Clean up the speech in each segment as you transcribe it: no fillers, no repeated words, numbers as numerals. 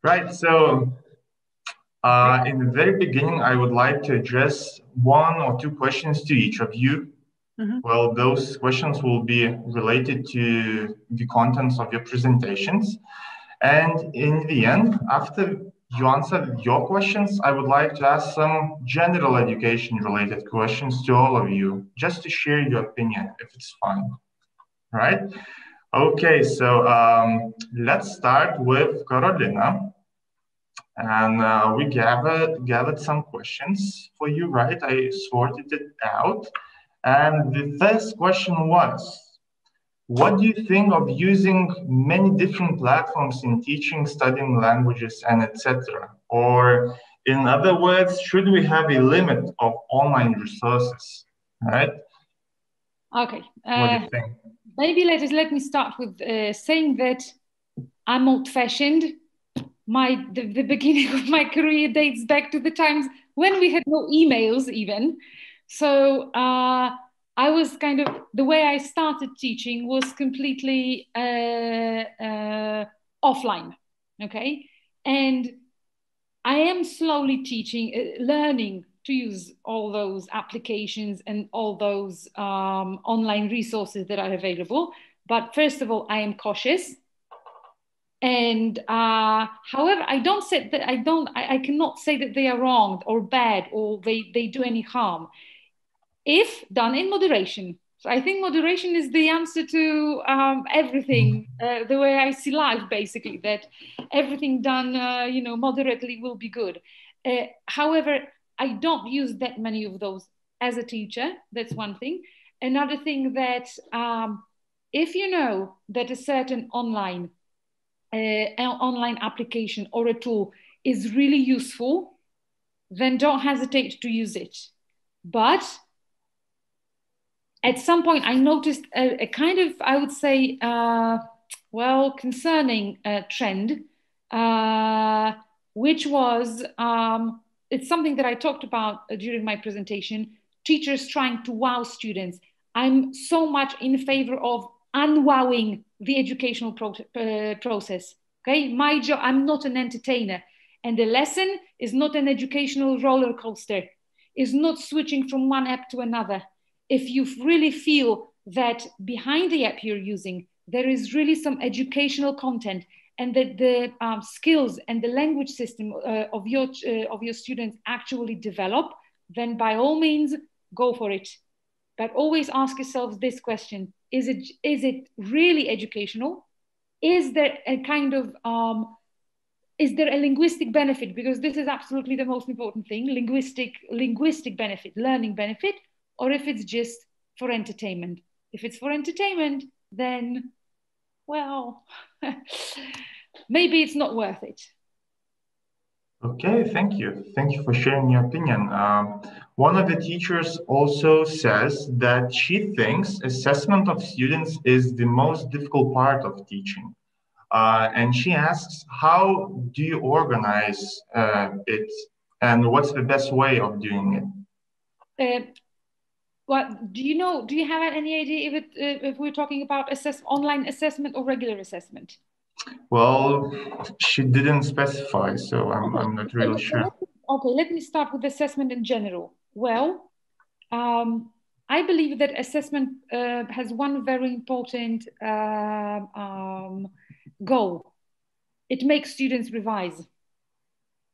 Right. So in the very beginning, I would like to address one or two questions to each of you. Well, those questions will be related to the contents of your presentations. And in the end, after you answer your questions, I would like to ask some general education related questions to all of you, just to share your opinion, if it's fine. Right? Okay, so let's start with Carolina. And we gathered some questions for you, right? I sorted it out. And the first question was, what do you think of using many different platforms in teaching, studying languages, and etc.? Or in other words, should we have a limit of online resources, right? Okay. What do you think? Maybe let me start with saying that I'm old-fashioned. The beginning of my career dates back to the times when we had no emails even. So I was kind of, the way I started teaching was completely offline, okay? And I am slowly teaching, learning to use all those applications and all those online resources that are available. But first of all, I am cautious. And however, I cannot say that they are wrong or bad or they do any harm if done in moderation. So I think moderation is the answer to everything, the way I see life, basically, that everything done, moderately will be good. However, I don't use that many of those as a teacher. That's one thing. Another thing that if you know that a certain online application or a tool is really useful, then don't hesitate to use it. But at some point, I noticed a kind of, I would say, concerning trend, which was, it's something that I talked about during my presentation, teachers trying to wow students. I'm so much in favor of unwowing the educational process. Okay, my job, I'm not an entertainer. And the lesson is not an educational roller coaster, is not switching from one app to another. If you really feel that behind the app you're using, there is really some educational content and that the skills and the language system of your students actually develop, then by all means, go for it. But always ask yourselves this question: is it really educational? Is there a kind of is there a linguistic benefit? Because this is absolutely the most important thing: linguistic benefit, learning benefit, or if it's just for entertainment. If it's for entertainment, then, well, maybe it's not worth it. Okay, thank you. Thank you for sharing your opinion. One of the teachers also says that she thinks assessment of students is the most difficult part of teaching. And she asks, how do you organize it and what's the best way of doing it? Do you have any idea if we're talking about online assessment or regular assessment? Well, she didn't specify, so I'm not really sure. Okay, let me start with assessment in general. Well, I believe that assessment has one very important goal. It makes students revise.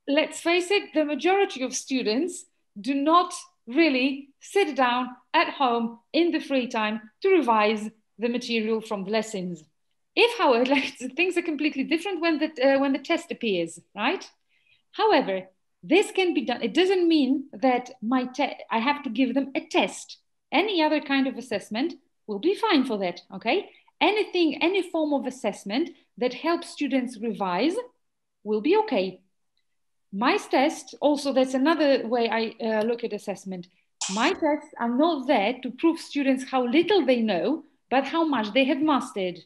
Let's face it, the majority of students do not really sit down at home in the free time to revise the material from the lessons. If, however, things are completely different when the test appears, right? However, this can be done. It doesn't mean that I have to give them a test. Any other kind of assessment will be fine for that, okay? Any form of assessment that helps students revise will be okay. My tests, also, that's another way I look at assessment. My tests are not there to prove students how little they know, but how much they have mastered.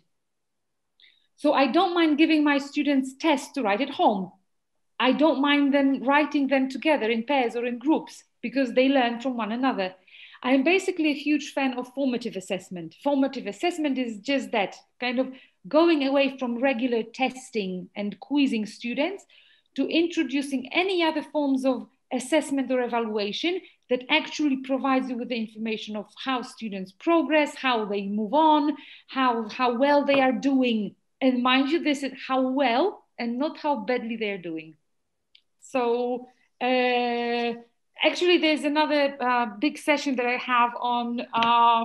So I don't mind giving my students tests to write at home. I don't mind them writing them together in pairs or in groups because they learn from one another. I am basically a huge fan of formative assessment. Formative assessment is just that, kind of going away from regular testing and quizzing students to introducing any other forms of assessment or evaluation that actually provides you with the information of how students progress, how they move on, how well they are doing. And mind you, this is how well and not how badly they're doing. So actually, there's another big session that I have on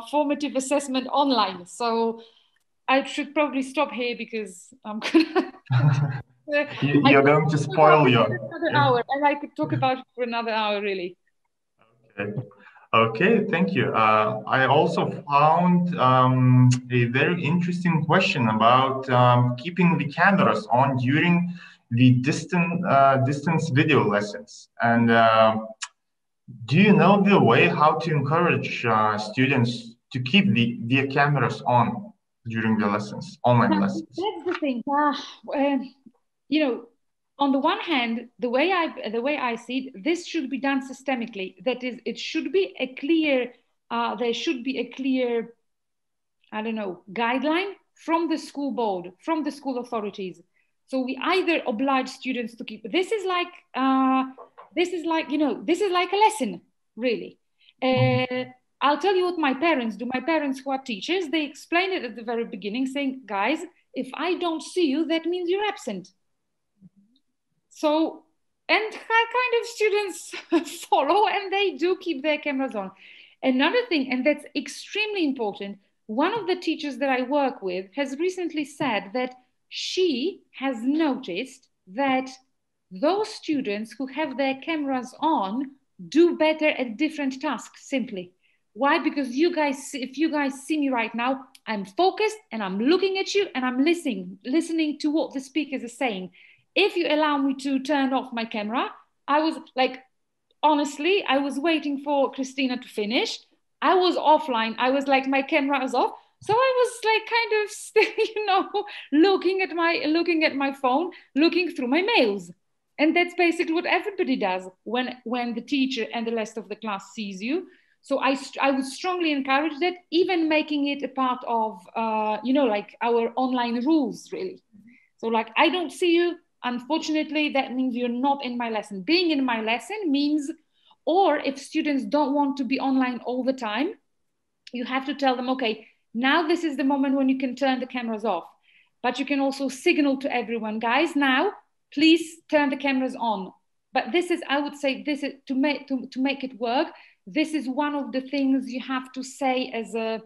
formative assessment online. So I should probably stop here because I'm gonna. You're going to spoil your another hour, and I could talk about it for another hour, really. Okay. Okay, thank you. I also found a very interesting question about keeping the cameras on during the distance video lessons. And do you know the way how to encourage students to keep their cameras on during the lessons, online lessons? That's the thing. You know, on the one hand, the way I see it, this should be done systemically. That is, it should be a clear. There should be a clear, I don't know, guideline from the school board, from the school authorities. So we either oblige students to keep. This is like this is like a lesson, really. I'll tell you what my parents do. My parents, who are teachers, they explain it at the very beginning, saying, guys, if I don't see you, that means you're absent. So, and kind of students follow, and they do keep their cameras on. Another thing, and that's extremely important, one of the teachers that I work with has recently said that she has noticed that those students who have their cameras on do better at different tasks simply. Why? Because if you guys see me right now, I'm focused and I'm looking at you and I'm listening to what the speakers are saying. If you allow me to turn off my camera, I was like, honestly, I was waiting for Christina to finish. I was offline. I was like, my camera is off. So I was like kind of, looking at my phone, looking through my mails. And that's basically what everybody does when the teacher and the rest of the class sees you. So I would strongly encourage that, even making it a part of, like our online rules, really. So like, I don't see you. Unfortunately, that means you're not in my lesson. Being in my lesson means, or if students don't want to be online all the time, you have to tell them, okay, now this is the moment when you can turn the cameras off. But you can also signal to everyone, guys, now, please turn the cameras on. But this is, I would say, this is to make it work. This is one of the things you have to say as a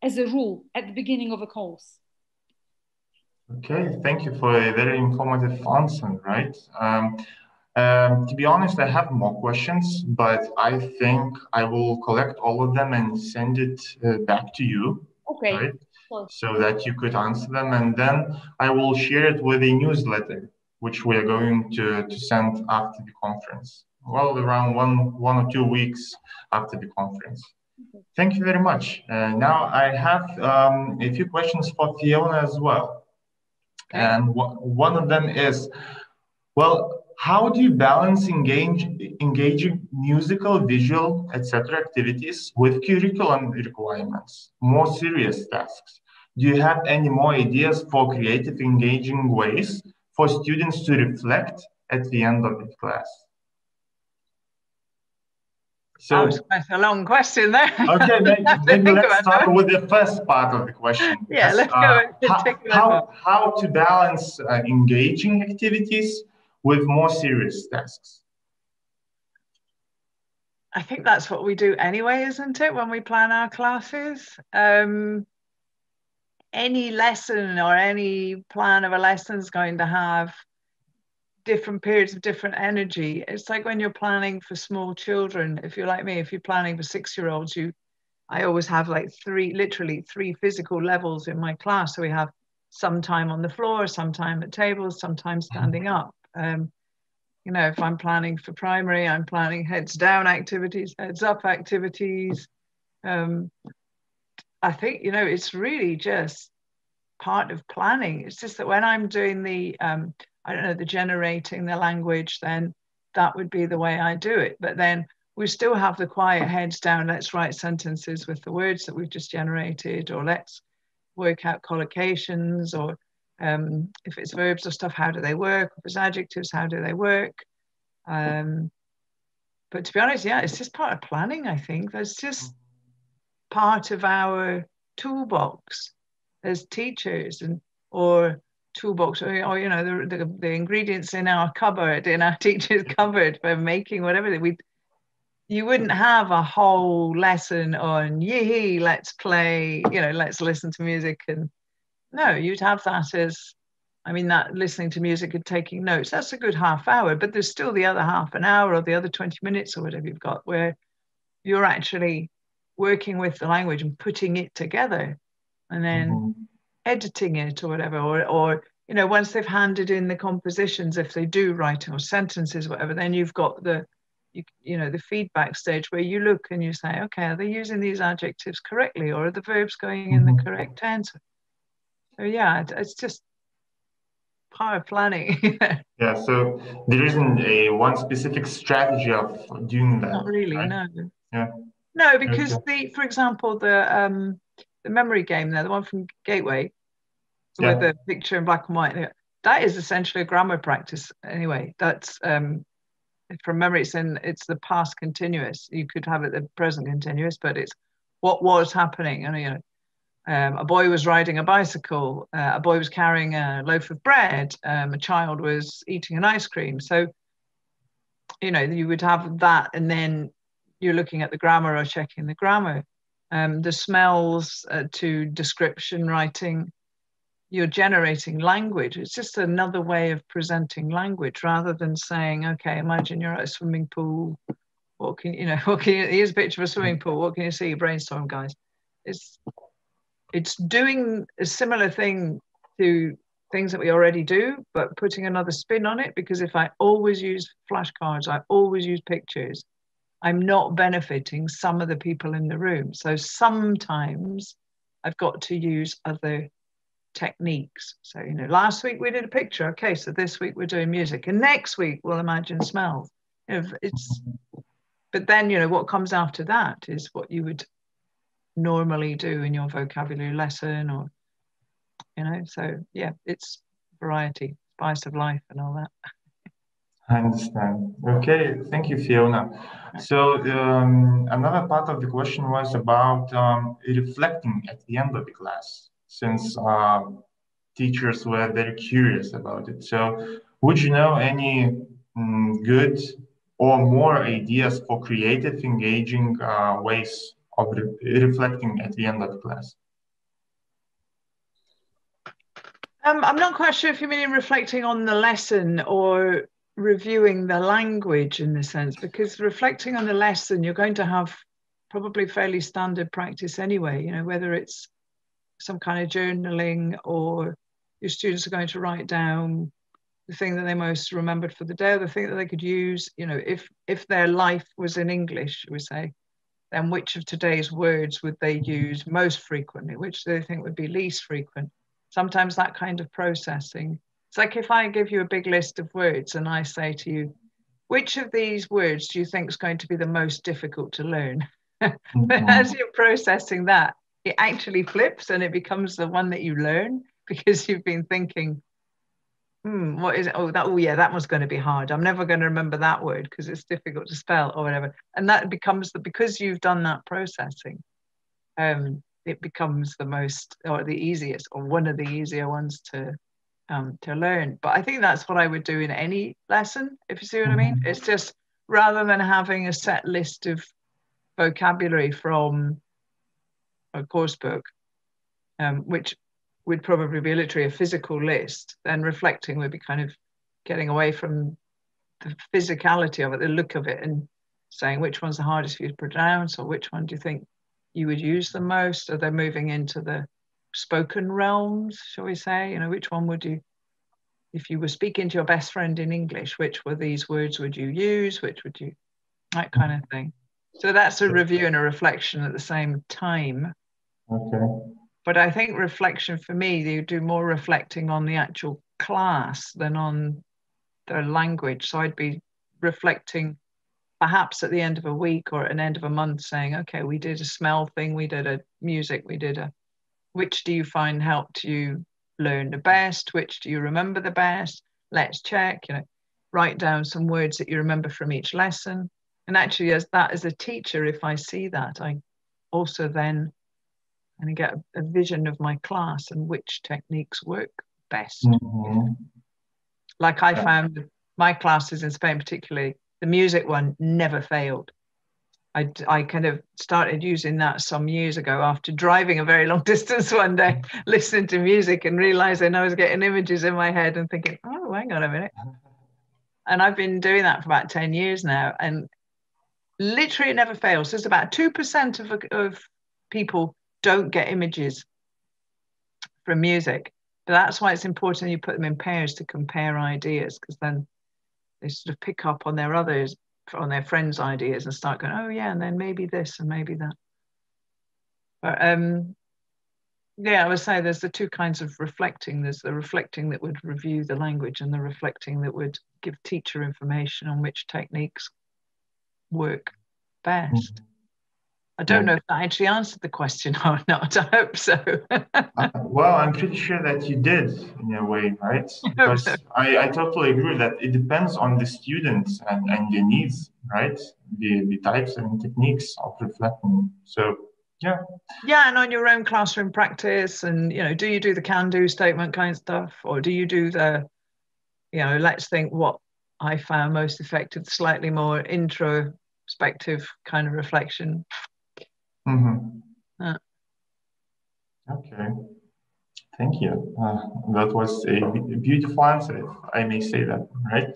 rule at the beginning of a course. Okay, thank you for a very informative answer, right? To be honest, I have more questions, but I think I will collect all of them and send it back to you, okay, right? So that you could answer them, and then I will share it with a newsletter, which we are going to send after the conference. Well, around one or 2 weeks after the conference. Okay. Thank you very much. Now I have a few questions for Fiona as well. Okay. And one of them is, well, how do you balance engaging musical, visual, etc. activities with curriculum requirements, more serious tasks? Do you have any more ideas for creative, engaging ways for students to reflect at the end of the class? So that was quite a long question there. Okay, maybe let's start with the first part of the question. Yeah, let's go. How to balance engaging activities with more serious tasks? I think that's what we do anyway, isn't it, when we plan our classes? Any lesson or any plan of a lesson is going to have different periods of different energy. It's like when you're planning for small children. If you're like me, if you're planning for 6-year-olds, I always have like literally three physical levels in my class. So we have some time on the floor, some time at tables, sometimes standing up. If I'm planning for primary, I'm planning heads down activities, heads up activities. I think, it's really just part of planning. It's just that when I'm doing the generating the language, then that would be the way I do it. But then we still have the quiet heads down. Let's write sentences with the words that we've just generated, or let's work out collocations, or if it's verbs or stuff, how do they work? If it's adjectives, how do they work? But to be honest, yeah, it's just part of planning, I think. That's just part of our toolbox as teachers, or toolbox, or you know, the ingredients in our cupboard, in our teacher's cupboard for making whatever. You wouldn't have a whole lesson on, yee, let's play, you know, let's listen to music. And no, you'd have that as, I mean, that listening to music and taking notes, that's a good half hour, but there's still the other half an hour or the other 20 minutes or whatever you've got, where you're actually working with the language and putting it together, and then editing it or whatever, or you know, once they've handed in the compositions, if they do writing or sentences, whatever, then you've got you know, the feedback stage where you look and you say, okay, are they using these adjectives correctly, or are the verbs going in the correct tense? So yeah, it's just part of planning. Yeah, so there isn't a one specific strategy of doing that. Not really, right? no. Yeah. No, because for example, the memory game there, the one from Gateway, with the picture in black and white, that is essentially a grammar practice anyway. That's from memory, it's the past continuous. You could have it the present continuous, but it's what was happening. And you know, a boy was riding a bicycle, a boy was carrying a loaf of bread, a child was eating an ice cream. So, you know, you would have that, and then you're looking at the grammar or checking the grammar. The smells to description writing, you're generating language. It's just another way of presenting language, rather than saying, okay, imagine you're at a swimming pool. Here's a picture of a swimming pool. What can you see? Brainstorm, guys. It's doing a similar thing to things that we already do, but putting another spin on it. Because if I always use flashcards, I always use pictures, I'm not benefiting some of the people in the room. So sometimes I've got to use other techniques. So, you know, last week we did a picture. Okay, so this week we're doing music, and next week we'll imagine smells. But then, you know, what comes after that is what you would normally do in your vocabulary lesson, or, you know, so yeah, it's variety, spice of life and all that. I understand. Okay, thank you, Fiona. So another part of the question was about reflecting at the end of the class, since teachers were very curious about it. So would you know any good or more ideas for creative, engaging ways of reflecting at the end of the class? I'm not quite sure if you mean reflecting on the lesson or reviewing the language in this sense, because reflecting on the lesson, you're going to have probably fairly standard practice anyway, you know, whether it's some kind of journaling, or your students are going to write down the thing that they most remembered for the day, or the thing that they could use, you know, if their life was in English, we say, then which of today's words would they use most frequently, which they think would be least frequent. Sometimes that kind of processing. It's like if I give you a big list of words and I say to you, which of these words do you think is going to be the most difficult to learn? But as you're processing that, it actually flips and it becomes the one that you learn, because you've been thinking, what is it? That one's going to be hard. I'm never going to remember that word because it's difficult to spell or whatever. And that becomes because you've done that processing, it becomes the most, or the easiest, or one of the easier ones to learn. But I think that's what I would do in any lesson, if you see what I mean. It's just, rather than having a set list of vocabulary from a course book, which would probably be literally a physical list, then reflecting would be kind of getting away from the physicality of it, the look of it, and saying which one's the hardest for you to pronounce, or which one do you think you would use the most. Or they're moving into the spoken realms, shall we say, you know, which one would you, if you were speaking to your best friend in English, which were these words would you use, which would you, that kind of thing. So that's a review and a reflection at the same time. Okay. But I think reflection for me, you do more reflecting on the actual class than on the language. So I'd be reflecting perhaps at the end of a week or at an end of a month, saying, okay, we did a smell thing, we did a music, we did a Which do you find helped you learn the best? Which do you remember the best? Let's check, write down some words that you remember from each lesson. And actually, as a teacher, if I see that, I also then get a vision of my class and which techniques work best. Mm-hmm. Like I found my classes in Spain, particularly the music one, never failed. I kind of started using that some years ago after driving a very long distance one day, listening to music and realizing I was getting images in my head and thinking, oh, hang on a minute. And I've been doing that for about 10 years now. And literally it never fails. There's about 2% of people don't get images from music. But that's why it's important you put them in pairs to compare ideas, because then they sort of pick up on on their friends' ideas and start going, oh yeah, and then maybe this and maybe that. But I would say there's the two kinds of reflecting. There's the reflecting that would review the language, and the reflecting that would give teacher information on which techniques work best. I don't know if that actually answered the question or not. I hope so. Well, I'm pretty sure that you did in a way, right? Because I totally agree that it depends on the students and the needs, right? The types and techniques of reflecting. So, yeah. Yeah, and on your own classroom practice, and, do you do the can-do statement kind of stuff? Or do you do the, let's think what I found most effective, slightly more introspective kind of reflection? Mm-hmm. Okay, thank you. That was a beautiful answer, if I may say that, right?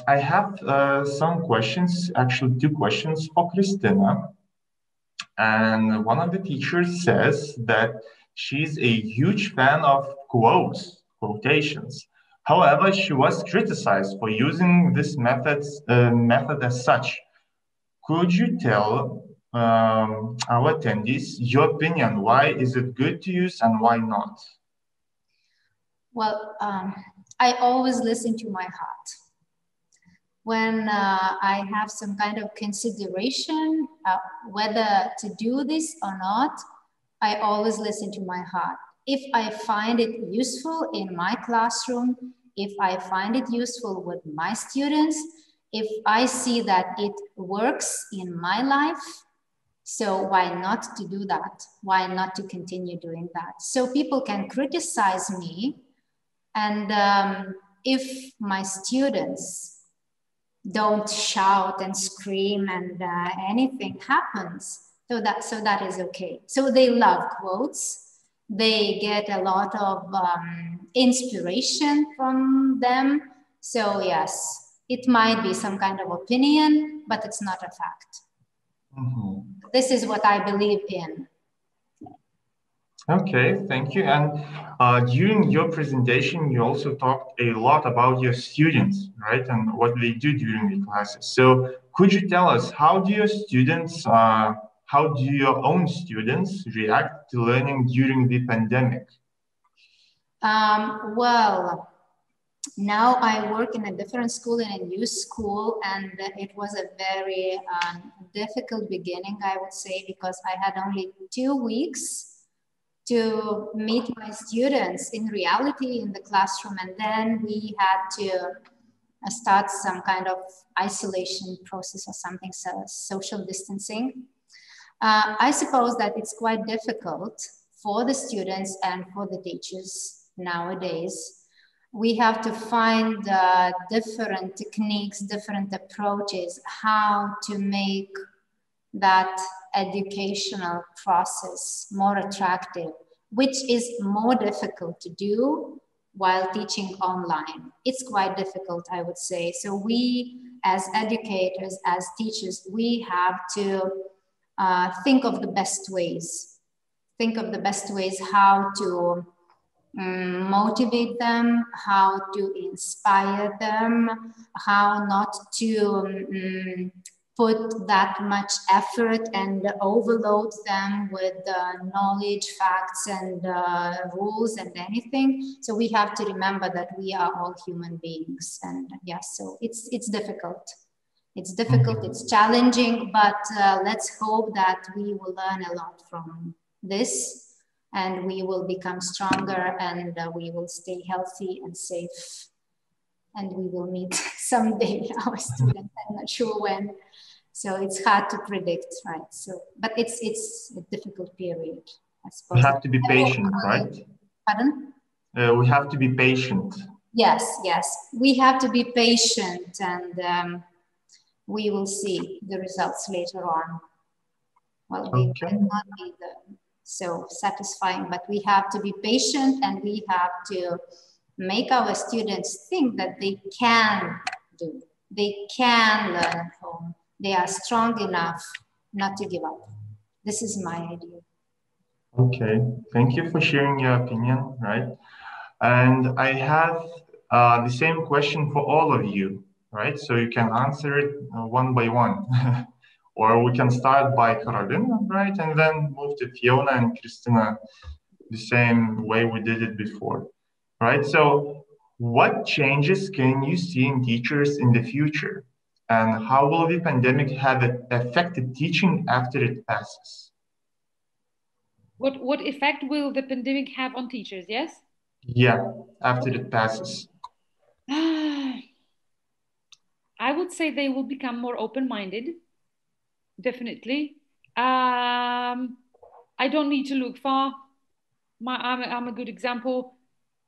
I have some questions, actually 2 questions for Christina. And one of the teachers says that she's a huge fan of quotations. However, she was criticized for using this method as such. Could you tell our attendees your opinion? Why is it good to use and why not? Well, I always listen to my heart. When I have some kind of consideration whether to do this or not, I always listen to my heart. If I find it useful in my classroom, if I find it useful with my students, if I see that it works in my life, so why not to do that? Why not to continue doing that? So people can criticize me, and if my students don't shout and scream and anything happens, so that is okay. So they love quotes. They get a lot of inspiration from them. So yes, it might be some kind of opinion, but it's not a fact. Mm-hmm. This is what I believe in. Okay, thank you. And during your presentation, you also talked a lot about your students, right? And what they do during the classes. So could you tell us, how do your own students react to learning during the pandemic? Well, now I work in a different school, in a new school, and it was a very difficult beginning, I would say, because I had only 2 weeks to meet my students in reality in the classroom, and then we had to start some kind of isolation process or something, so social distancing. I suppose that it's quite difficult for the students and for the teachers nowadays. We have to find different techniques, different approaches, how to make that educational process more attractive, which is more difficult to do while teaching online. It's quite difficult, I would say. So we, as educators, as teachers, we have to think of the best ways. Think of the best ways how to motivate them, how to inspire them, how not to put that much effort and overload them with knowledge, facts, and rules and anything. So we have to remember that we are all human beings. And yes, so it's difficult. It's difficult, it's challenging, but let's hope that we will learn a lot from this. and we will become stronger, and we will stay healthy and safe, and we will meet someday our students. I'm not sure when. So it's hard to predict, right? So, but it's a difficult period, I suppose. We have to be patient, right? Pardon? We have to be patient. Yes, we have to be patient, and we will see the results later on. Well, they might not be so satisfying, but we have to be patient, and we have to make our students think that they can do, they can learn at home. They are strong enough not to give up. This is my idea. Okay, thank you for sharing your opinion, right? And I have the same question for all of you, right? So you can answer it one by one. Or we can start by Carolina, right? And then move to Fiona and Christina the same way we did it before, right? So what changes can you see in teachers in the future? And how will the pandemic have affected teaching after it passes? What effect will the pandemic have on teachers, yes? Yeah, after it passes. I would say they will become more open-minded, definitely. I don't need to look far. I'm a good example.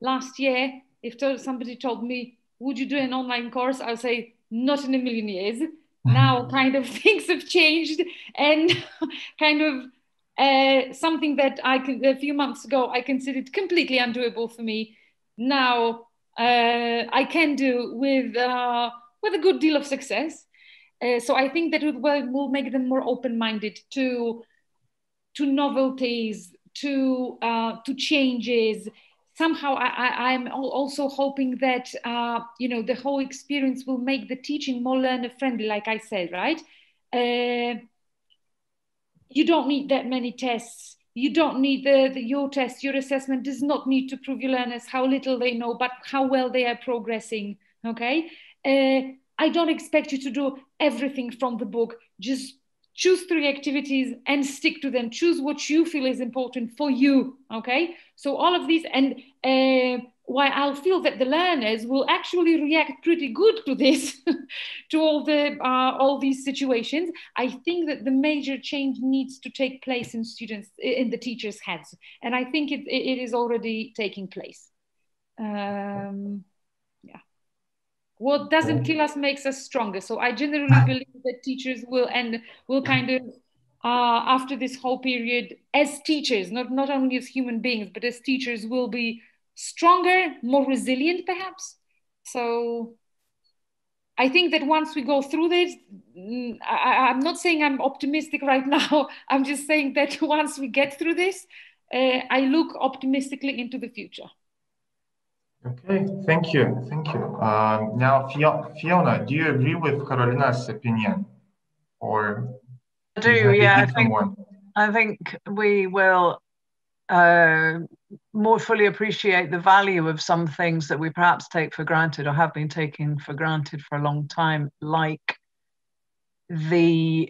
Last year, if somebody told me, would you do an online course? I'll say, not in a million years. Now kind of things have changed, and kind of something that a few months ago I considered completely undoable for me. Now I can do with a good deal of success. So I think that it will make them more open-minded to novelties, to changes. Somehow I'm also hoping that the whole experience will make the teaching more learner friendly, like I said, right? You don't need that many tests. You don't need your test. Your assessment does not need to prove your learners how little they know, but how well they are progressing, okay? I don't expect you to do everything from the book. Just choose 3 activities and stick to them. Choose what you feel is important for you, okay? So all of these, and why I'll feel that the learners will actually react pretty good to this, to all these situations. I think that the major change needs to take place in the teachers' heads, and I think it is already taking place. Yeah. What doesn't kill us makes us stronger. So I generally believe that teachers will kind of, after this whole period, as teachers, not only as human beings, but as teachers, will be stronger, more resilient, perhaps. So I think that once we go through this, I'm not saying I'm optimistic right now. I'm just saying that once we get through this, I look optimistically into the future. Okay, thank you. Now, Fiona, do you agree with Carolina's opinion? Or I do, yeah. I think we will more fully appreciate the value of some things that we perhaps take for granted or have been taking for granted for a long time, like the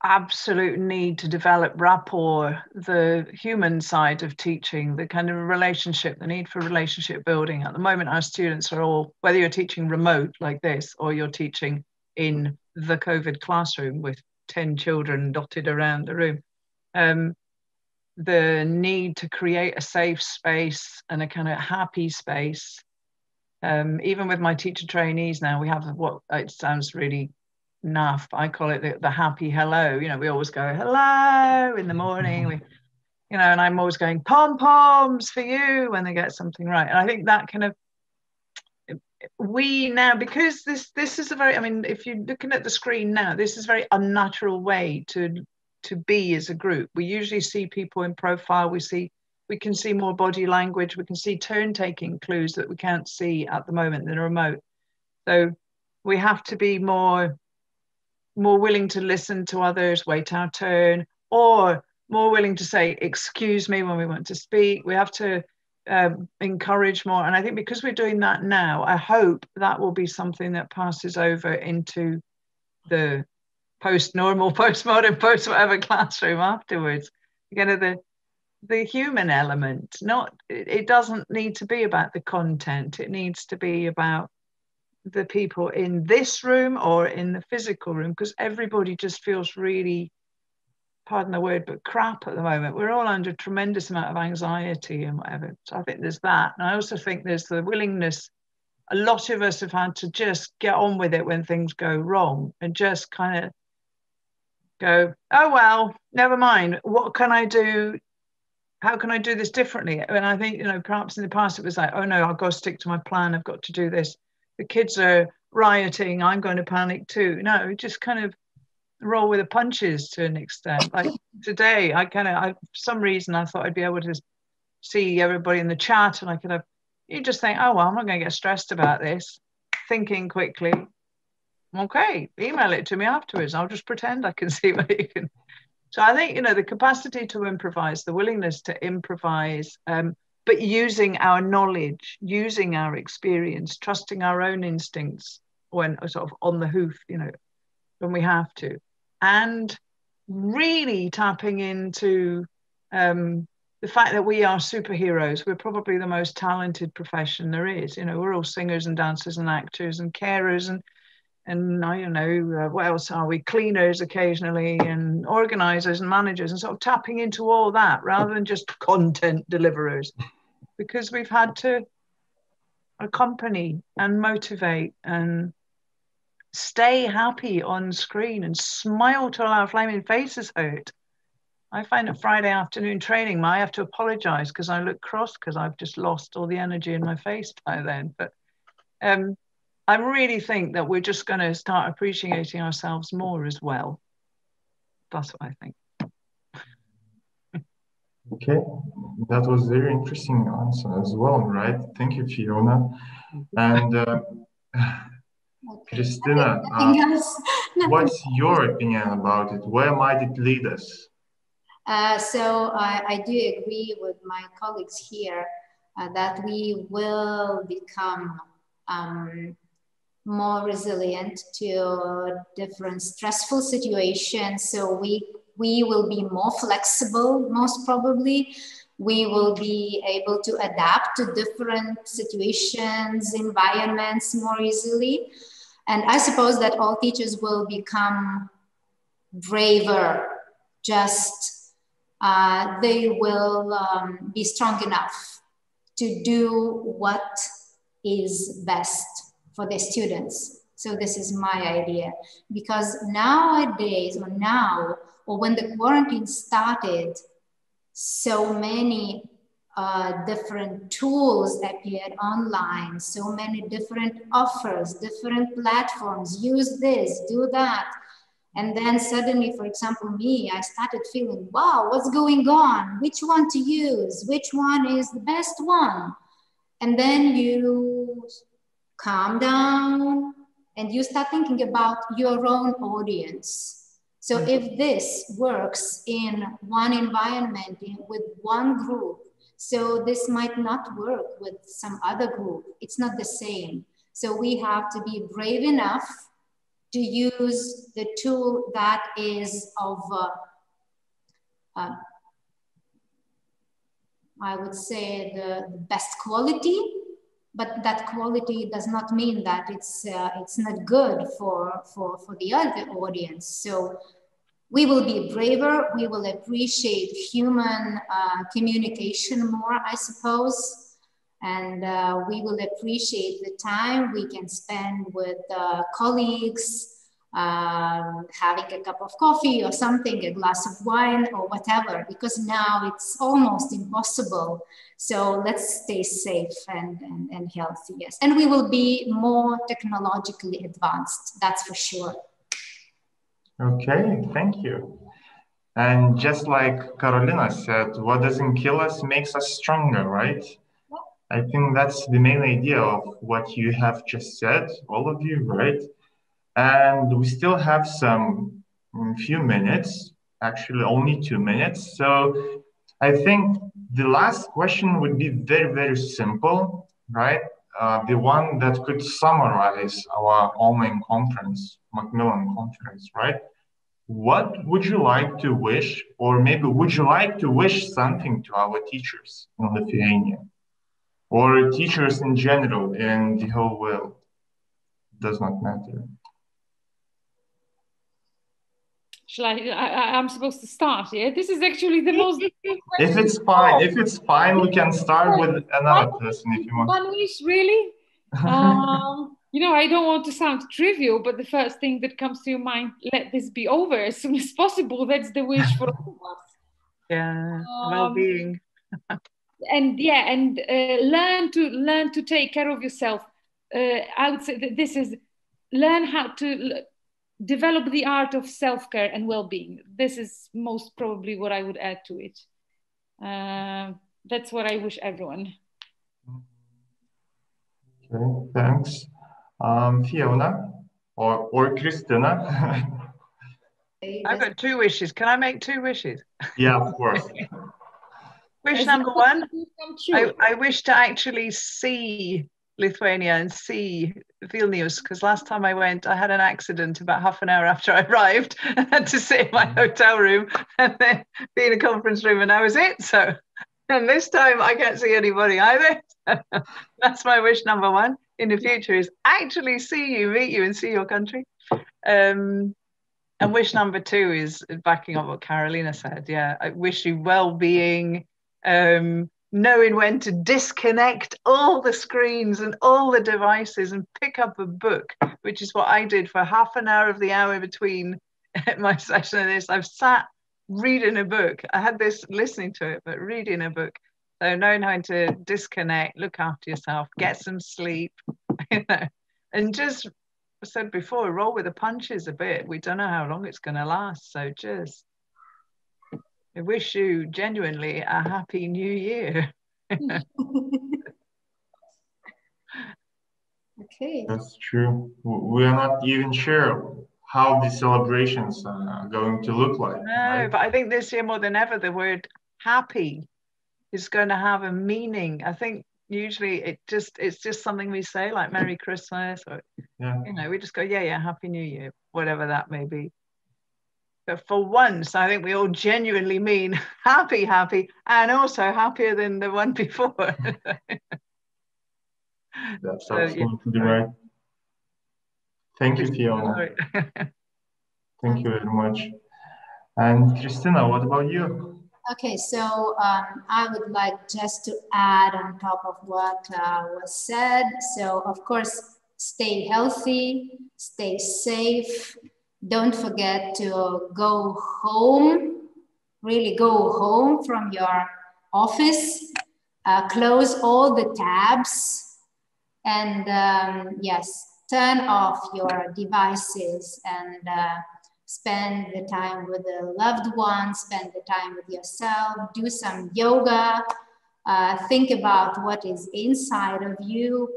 absolute need to develop rapport, the human side of teaching, the kind of relationship, the need for relationship building. At the moment, our students are all, whether you're teaching remote like this or you're teaching in the COVID classroom with 10 children dotted around the room, the need to create a safe space and a kind of happy space. Even with my teacher trainees now, we have what it sounds really naff, but I call it the happy hello. We always go hello in the morning, and I'm always going pom-poms for you when they get something right. And I think that kind of, we now, because this is a very, if you're looking at the screen now, this is a very unnatural way to be as a group. We usually see people in profile, we can see more body language, we can see turn-taking clues that we can't see at the moment in a remote. So we have to be more willing to listen to others, wait our turn, or more willing to say, excuse me, when we want to speak. We have to encourage more. And I think because we're doing that now, I hope that will be something that passes over into the post-normal, post-modern, post-whatever classroom afterwards. the human element. It doesn't need to be about the content. It needs to be about the people in this room or in the physical room, because everybody just feels really, pardon the word, but crap at the moment. We're all under a tremendous amount of anxiety and whatever. So I think there's that. And I also think there's the willingness. A lot of us have had to just get on with it when things go wrong and just kind of go, oh, well, never mind. What can I do? How can I do this differently? And I think, perhaps in the past it was like, oh no, I've got to stick to my plan. I've got to do this. The kids are rioting. I'm going to panic too. No, just kind of roll with the punches to an extent. Like today, for some reason, I thought I'd be able to see everybody in the chat, and I could have, you just think, oh, well, I'm not going to get stressed about this. Thinking quickly, okay, email it to me afterwards. I'll just pretend I can see what you can. So I think, the capacity to improvise, the willingness to improvise, but using our knowledge, using our experience, trusting our own instincts when sort of on the hoof, when we have to, and really tapping into the fact that we are superheroes. We're probably the most talented profession there is. We're all singers and dancers and actors and carers and I don't know, what else are we? Cleaners occasionally, and organizers and managers, and sort of tapping into all that rather than just content deliverers, because we've had to accompany and motivate and stay happy on screen and smile till our flaming faces hurt. I find at Friday afternoon training, I have to apologize because I look cross because I've just lost all the energy in my face by then. But I really think that we're just going to start appreciating ourselves more as well. That's what I think. Okay, that was very interesting answer as well, right? Thank you, Fiona. And Christina, what's your opinion about it? Where might it lead us? So I do agree with my colleagues here that we will become more resilient to different stressful situations. So we will be more flexible, most probably. We will be able to adapt to different situations, environments more easily. And I suppose that all teachers will become braver, just they will be strong enough to do what is best for the students. So this is my idea, because nowadays or when the quarantine started, so many different tools appeared online, so many different offers, different platforms, use this, do that. And then suddenly, for example, I started feeling, wow, what's going on? Which one to use? Which one is the best one? And then you calm down and you start thinking about your own audience. So if this works in one environment, with one group, so this might not work with some other group. It's not the same. So we have to be brave enough to use the tool that is of, I would say, the best quality, but that quality does not mean that it's not good for the other audience. So we will be braver, we will appreciate human communication more, I suppose, and we will appreciate the time we can spend with colleagues, having a cup of coffee or something, a glass of wine or whatever, because now it's almost impossible. So let's stay safe and healthy, yes. And we will be more technologically advanced, that's for sure. Okay, thank you. And just like Carolina said, what doesn't kill us makes us stronger, right? I think that's the main idea of what you have just said, all of you, right? And we still have some few minutes, actually only 2 minutes. So I think the last question would be very, very simple, right? The one that could summarize our online conference, Macmillan conference, right? what would you like to wish, or maybe would you like to wish something to our teachers in Lithuania, or teachers in general in the whole world? Does not matter. I'm supposed to start, yeah? This is actually the most... If it's fine, we can start with another person if you want. One wish, really? You know, I don't want to sound trivial, but the first thing that comes to your mind, let this be over as soon as possible. That's the wish for all of us. Yeah, well-being. And yeah, and learn to take care of yourself. I would say that this is learn how to develop the art of self-care and well-being. This is most probably what I would add to it. That's what I wish everyone. Okay, thanks. Fiona or Christina? I've got 2 wishes. Can I make 2 wishes? Yeah, of course. Wish number 1, I wish to actually see Lithuania and see Vilnius, because last time I went, I had an accident about half an hour after I arrived. I had to sit in my hotel room and then be in a conference room, and that was it. So, and this time I can't see anybody either. That's my wish number 1 in the future, is actually see you, meet you, and see your country. And wish number 2 is backing up what Carolina said. Yeah, I wish you well-being, knowing when to disconnect all the screens and all the devices and pick up a book, which is what I did for half an hour of the hour between my session and this. I've sat reading a book. I had this listening to it, but reading a book. So knowing how to disconnect, look after yourself, get some sleep, you know, and just, I said before, roll with the punches a bit. We don't know how long it's going to last. So just, I wish you genuinely a happy new year. Okay. That's true. We are not even sure how the celebrations are going to look like. No, right? but I think this year more than ever, the word happy is going to have a meaning. I think usually it's just something we say, like Merry Christmas, or you know, we just go, yeah, Happy New Year, whatever that may be. But for once, I think we all genuinely mean happy, and also happier than the one before. That's absolutely right. Thank you, Fiona. Thank you very much. And Christina, what about you? Okay, so I would like just to add on top of what was said. So, of course, stay healthy, stay safe. Don't forget to go home, really go home from your office. Close all the tabs. And yes, turn off your devices and spend the time with the loved ones, spend the time with yourself, do some yoga, think about what is inside of you,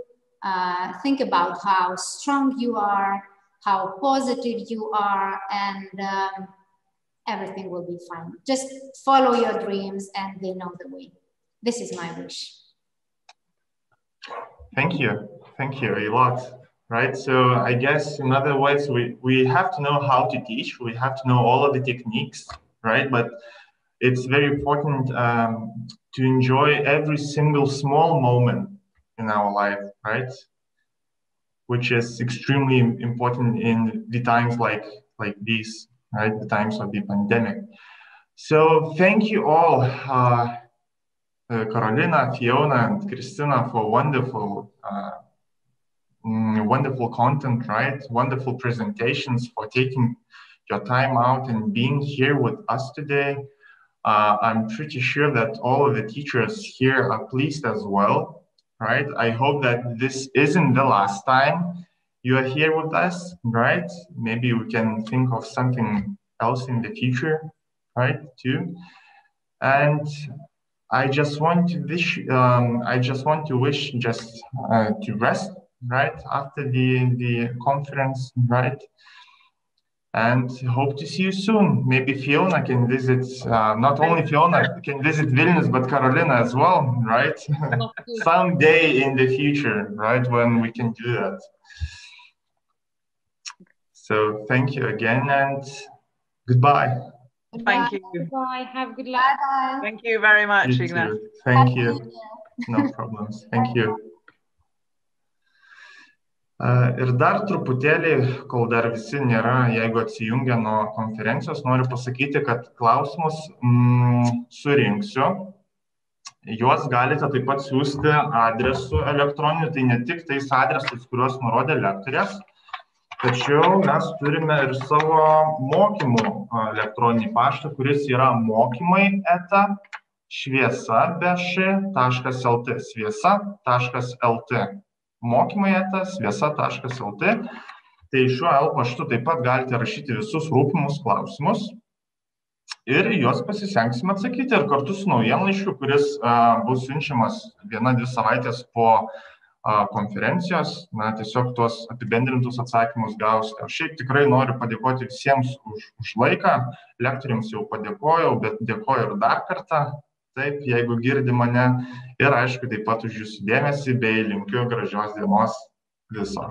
think about how strong you are, how positive you are, and everything will be fine. Just follow your dreams and they know the way. This is my wish. Thank you a lot. Right, so I guess in other words, we have to know how to teach, we have to know all of the techniques, right? But it's very important to enjoy every single small moment in our life, right? Which is extremely important in the times like these, right? The times of the pandemic. So thank you all, Carolina, Fiona, and Christina, for wonderful content, right? Wonderful presentations, for taking your time out and being here with us today. I'm pretty sure that all of the teachers here are pleased as well, right? I hope that this isn't the last time you are here with us, right? Maybe we can think of something else in the future, right, too. And I just want to wish just to rest, right, after the conference, right? And hope to see you soon. Maybe Fiona can visit, not only Fiona can visit Vilnius, but Carolina as well, right? Someday in the future, right, when we can do that. So thank you again, and Goodbye. Thank you. Goodbye. Have good luck. Bye-bye. Thank you very much, You Ignace. too. Thank you. No problems. Thank you. Ir dar truputėlį, kol dar visi nėra, jeigu atsijungia nuo konferencijos, noriu pasakyti, kad klausimus surinksiu. Juos galite taip pat siūsti adresu elektroniniu, tai ne tik tais adresais, kuriuos nurodė lektorės, tačiau mes turime ir savo mokymų elektroninį paštą, kuris yra mokymai@šviesa.lt, šviesa.lt. mokymai@šviesa.lt. Tai šiuo paštu taip pat galite rašyti visus rūpimus klausimus ir juos pasistengsime atsakyti ir kartu su naujienlaiškiu, kuris bus siunčiamas 1-2 savaitės po konferencijos, tiesiog tuos apibendrintus atsakymus gausite. Aš šiaip tikrai noriu padėkoti visiems už laiką, lektoriams jau padėkojau, bet dėkoju ir dar kartą. Taip, jeigu girdi mane, ir aišku taip pat už jūsų dėmesį bei linkiu gražios dienos viso.